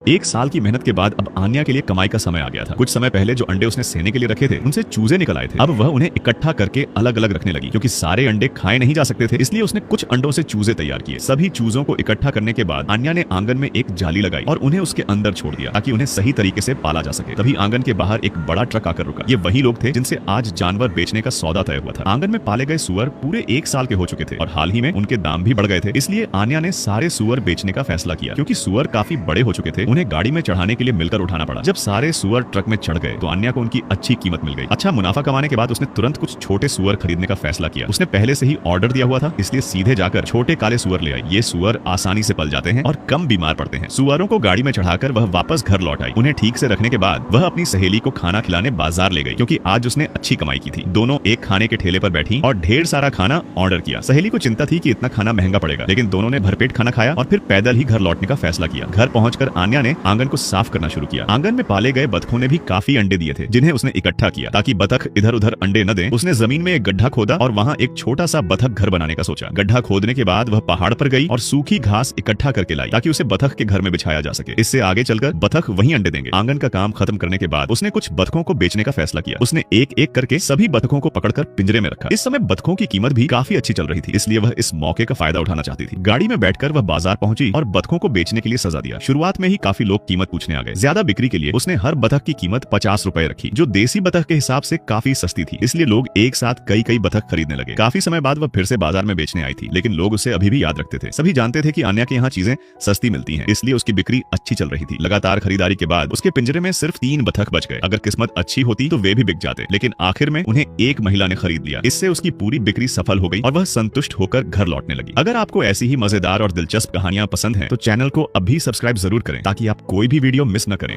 एक साल की मेहनत के बाद अब आन्या के लिए कमाई का समय आ गया था। कुछ समय पहले जो अंडे उसने सेने के लिए रखे थे उनसे चूजे निकल आए थे। अब वह उन्हें इकट्ठा करके अलग अलग रखने लगी क्योंकि सारे अंडे खाए नहीं जा सकते थे, इसलिए उसने कुछ अंडों से चूजे तैयार किए। सभी चूजों को इकट्ठा करने के बाद आन्या ने आंगन में एक जाली लगाई और उन्हें उसके अंदर छोड़ दिया ताकि उन्हें सही तरीके से पाला जा सके। तभी आंगन के बाहर एक बड़ा ट्रक आकर रुका। ये वही लोग थे जिनसे आज जानवर बेचने का सौदा तय हुआ था। आंगन में पाले गए सुअर पूरे एक साल के हो चुके थे और हाल ही में उनके दाम भी बढ़ गए थे, इसलिए आन्या ने सारे सुअर बेचने का फैसला किया। क्योंकि सुअर काफी बड़े हो चुके थे, उन्हें गाड़ी में चढ़ाने के लिए मिलकर उठाना पड़ा। जब सारे सुअर ट्रक में चढ़ गए तो आन्या को उनकी अच्छी कीमत मिल गई। अच्छा मुनाफा कमाने के बाद उसने तुरंत कुछ छोटे सुअर खरीदने का फैसला किया। उसने पहले से ही ऑर्डर दिया हुआ था, इसलिए सीधे जाकर छोटे काले सुअर ले आई। ये सुअर आसानी से पल जाते हैं और कम बीमार पड़ते हैं। सुअरों को गाड़ी में चढ़ाकर वह वापस घर लौट आई। उन्हें ठीक से रखने के बाद वह अपनी सहेली को खाना खिलाने बाजार ले गई क्योंकि आज उसने अच्छी कमाई की थी। दोनों एक खाने के ठेले पर बैठी और ढेर सारा खाना ऑर्डर किया। सहेली को चिंता थी कि इतना खाना महंगा पड़ेगा, लेकिन दोनों ने भरपेट खाना खाया और फिर पैदल ही घर लौटने का फैसला किया। घर पहुंचकर आन्या ने आंगन को साफ करना शुरू किया। आंगन में पाले गए बतखों ने भी काफी अंडे दिए थे, जिन्हें उसने इकट्ठा किया ताकि बतख इधर उधर अंडे न दें। उसने जमीन में एक गड्ढा खोदा और वहां एक छोटा सा बतख घर बनाने का सोचा। गड्ढा खोदने के बाद वह पहाड़ पर गई और सूखी घास इकट्ठा करके लाई ताकि उसे बतख के घर में बिछाया जा सके। इससे आगे चलकर बतख वहीं अंडे देंगे। आंगन का काम खत्म करने के बाद उसने कुछ बतखों को बेचने का फैसला किया। उसने एक एक करके सभी बतखों को पकड़कर पिंजरे में रखा। इस समय बतखों की कीमत भी काफी अच्छी चल रही थी, इसलिए वह इस मौके का फायदा उठाना चाहती थी। गाड़ी में बैठकर वह बाजार पहुंची और बतखों को बेचने के लिए सजा दिया। शुरुआत में ही काफी लोग कीमत पूछने आ गए। ज्यादा बिक्री के लिए उसने हर बतख की कीमत 50 रुपए रखी, जो देसी बतख के हिसाब से काफी सस्ती थी, इसलिए लोग एक साथ कई कई बतख खरीदने लगे। काफी समय बाद वह फिर से बाजार में बेचने आई थी, लेकिन लोग उसे अभी भी याद रखते थे। सभी जानते थे कि आन्या के यहाँ चीजें सस्ती मिलती हैं, इसलिए उसकी बिक्री अच्छी चल रही थी। लगातार खरीदारी के बाद उसके पिंजरे में सिर्फ 3 बतख बच गए। अगर किस्मत अच्छी होती तो वे भी बिक जाते, लेकिन आखिर में उन्हें एक महिला ने खरीद लिया। इससे उसकी पूरी बिक्री सफल हो गई और वह संतुष्ट होकर घर लौटने लगी। अगर आपको ऐसी ही मजेदार और दिलचस्प कहानियां पसंद हैं, तो चैनल को अभी सब्सक्राइब जरूर करें ताकि आप कोई भी वीडियो मिस न करें।